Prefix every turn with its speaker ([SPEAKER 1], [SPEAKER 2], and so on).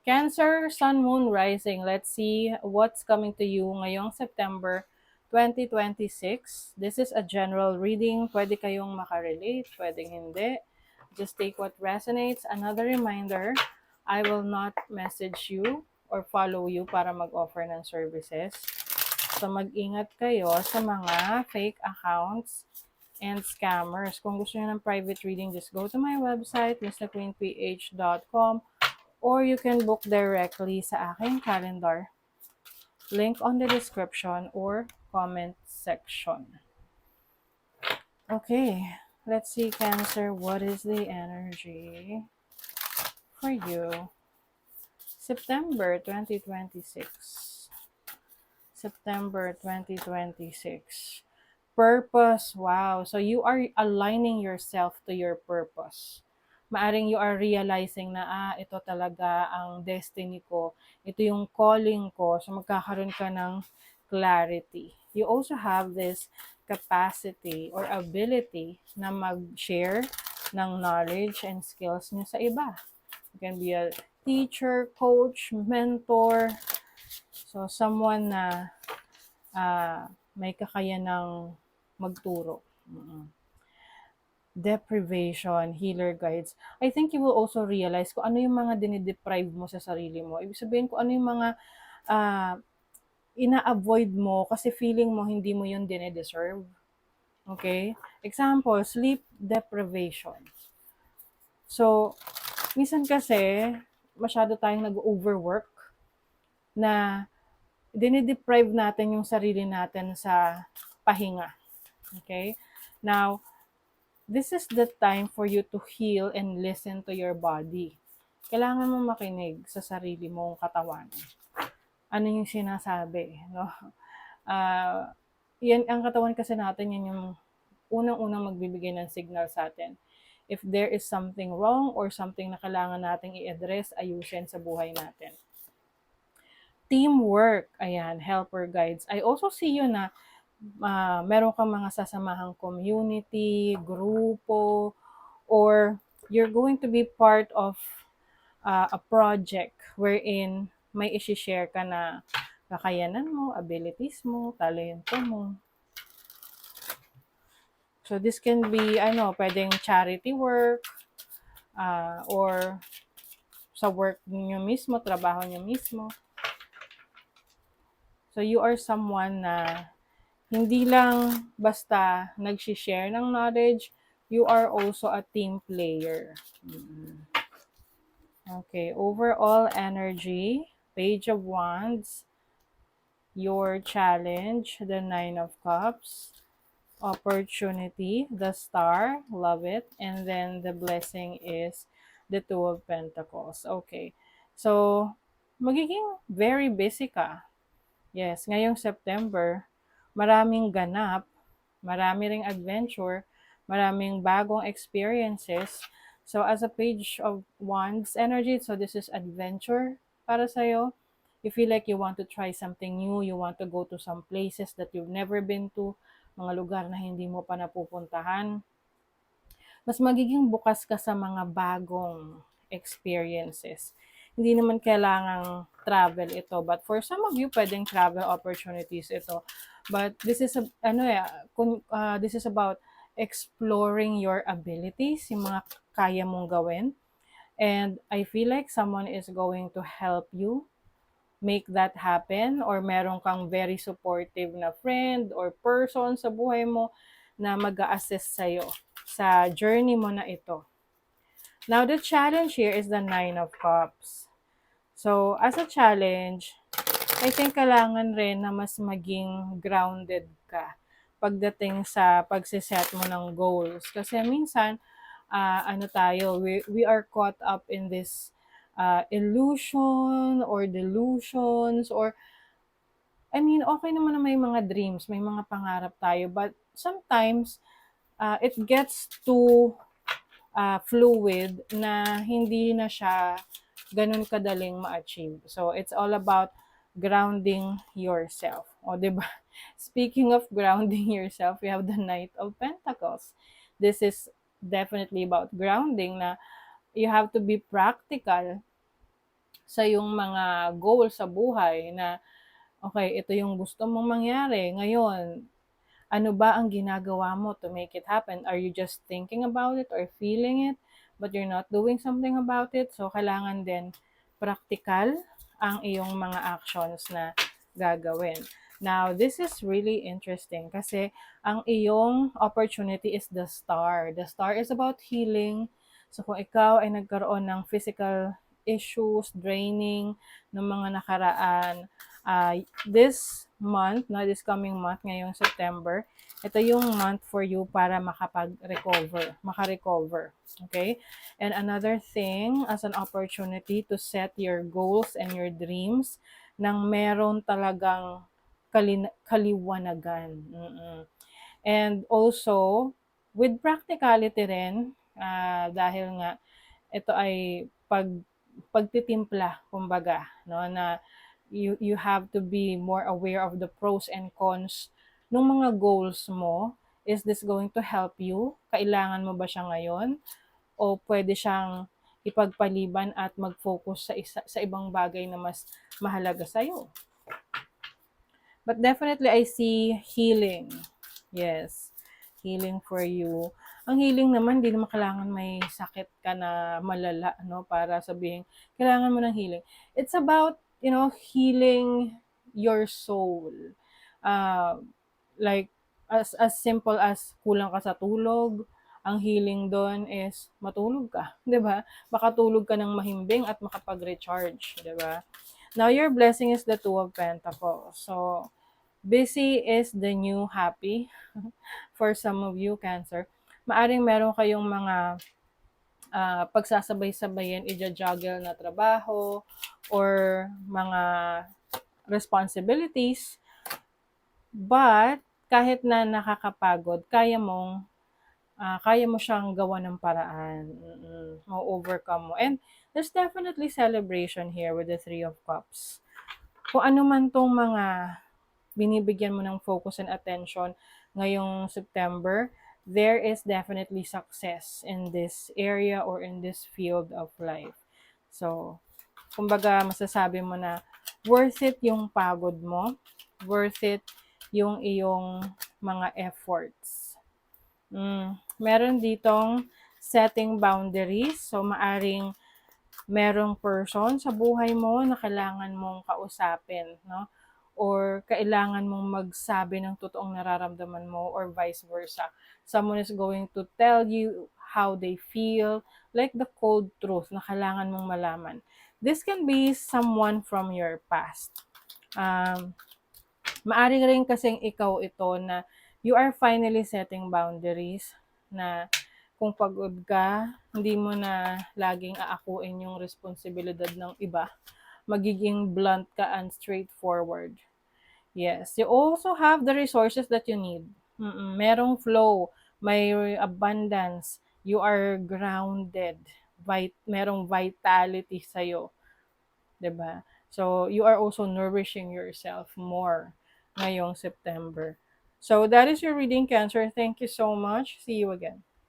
[SPEAKER 1] Cancer, Sun, Moon, Rising. Let's see what's coming to you ngayong September 2026. This is a general reading. Pwede kayong makarelate, pwedeng hindi. Just take what resonates. Another reminder, I will not message you or follow you para mag-offer ng services. So mag-ingat kayo sa mga fake accounts and scammers. Kung gusto niyo ng private reading, just go to my website, mrqueenph.com, or you can book directly sa aking calendar. Link on the description or comment section. Okay, let's see, Cancer, what is the energy for you? September 2026. September 2026. Purpose. Wow. So you are aligning yourself to your purpose. Maaring you are realizing na, ito talaga ang destiny ko. Ito yung calling ko. So magkakaroon ka ng clarity. You also have this capacity or ability na mag-share ng knowledge and skills niyo sa iba. You can be a teacher, coach, mentor. So someone na may kakayanang magturo. Deprivation, healer guides. I think you will also realize kung ano yung mga dinideprive mo sa sarili mo. Ibig sabihin kung ano yung mga ina-avoid mo kasi feeling mo hindi mo yun dinideserve. Okay? Example, sleep deprivation. So, minsan kasi, masyado tayong nag-overwork na dinideprive natin yung sarili natin sa pahinga. Okay? Now, this is the time for you to heal and listen to your body. Kailangan mo makinig sa sarili mong katawan. Ano yung sinasabi, no? Yan, ang katawan kasi natin, yan yung unang-unang magbibigay ng signal sa atin. If there is something wrong or something na kailangan nating i-address, ayusin sa buhay natin. Teamwork, ayan, helper guides. I also see you na meron kang mga sasamahang community, grupo, or you're going to be part of a project wherein may isi-share ka na kakayanan mo, abilities mo, talento mo. So this can be, pwedeng charity work, or sa work niyo mismo, trabaho niyo mismo. So you are someone na hindi lang basta nag-share ng knowledge, you are also a team player. Okay, overall energy, Page of Wands, your challenge, the Nine of Cups, opportunity, the Star, love it, and then the blessing is the Two of Pentacles. Okay, so magiging very busy ka. Yes, ngayong September, maraming ganap, marami ring adventure, maraming bagong experiences. So as a Page of Wands energy, so this is adventure para sa'yo. You feel like you want to try something new, you want to go to some places that you've never been to, mga lugar na hindi mo pa napupuntahan. Mas magiging bukas ka sa mga bagong experiences. Hindi naman kailangang travel ito, but for some of you, pwedeng travel opportunities ito. But this is this is about exploring your abilities, yung mga kaya mong gawin. And I feel like someone is going to help you make that happen, or meron kang very supportive na friend or person sa buhay mo na mag-a-assist sa'yo sa journey mo na ito. Now, the challenge here is the Nine of Cups. So, as a challenge, I think kailangan rin na mas maging grounded ka pagdating sa pagsiset mo ng goals. Kasi minsan, we are caught up in this illusion or delusions, or okay naman na may mga dreams, may mga pangarap tayo, but sometimes it gets too fluid na hindi na siya ganun kadaling ma-achieve. So, it's all about grounding yourself. O, diba? Speaking of grounding yourself, we have the Knight of Pentacles. This is definitely about grounding, na you have to be practical sa yung mga goal sa buhay na, okay, ito yung gusto mong mangyari. Ngayon, ano ba ang ginagawa mo to make it happen? Are you just thinking about it or feeling it, but you're not doing something about it? So, kailangan din practical ang iyong mga actions na gagawin. Now, this is really interesting kasi ang iyong opportunity is the star. The star is about healing. So, kung ikaw ay nagkaroon ng physical issues, draining ng mga nakaraan, this month, no, this coming month, ngayong September, ito yung month for you para makarecover. Okay? And another thing, as an opportunity to set your goals and your dreams nang meron talagang kaliwanagan. And also, with practicality rin, dahil nga ito ay pagtitimpla, kumbaga, no, na you have to be more aware of the pros and cons ng mga goals mo. Is this going to help you? Kailangan mo ba siya ngayon? O pwede siyang ipagpaliban at mag-focus sa ibang bagay na mas mahalaga sa'yo? But definitely, I see healing. Yes, healing for you. Ang healing naman, di naman kailangan may sakit ka na malala, no? Para sabihin, kailangan mo ng healing. It's about, healing your soul. Uh, like, as simple as kulang ka sa tulog, ang healing doon is matulog ka, 'di ba? Makatulog ka ng mahimbing at makapag-recharge, 'di ba? Now your blessing is the Two of Pentacles. So, busy is the new happy for some of you, Cancer. Maaring meron kayong mga pagsasabay-sabayin, i-juggle na trabaho or mga responsibilities. But, kahit na nakakapagod, kaya mo siyang gawa ng paraan. Ma-overcome mo. And there's definitely celebration here with the Three of Cups. Kung ano man tong mga binibigyan mo ng focus and attention ngayong September, there is definitely success in this area or in this field of life. So, kumbaga masasabi mo na worth it yung pagod mo, worth it yung iyong mga efforts. Meron ditong setting boundaries. So, maaring merong person sa buhay mo na kailangan mong kausapin, no? Or kailangan mong magsabi ng totoong nararamdaman mo or vice versa. Someone is going to tell you how they feel, like the cold truth na kailangan mong malaman. This can be someone from your past. Maari rin kasing ikaw ito na you are finally setting boundaries na kung pagod ka, hindi mo na laging aakuin yung responsibilidad ng iba. Magiging blunt ka and straightforward. Yes, you also have the resources that you need. Merong flow, may abundance, you are grounded, merong vitality sa'yo. 'Di ba? So, you are also nourishing yourself more ngayong September. So, that is your reading, Cancer. Thank you so much. See you again.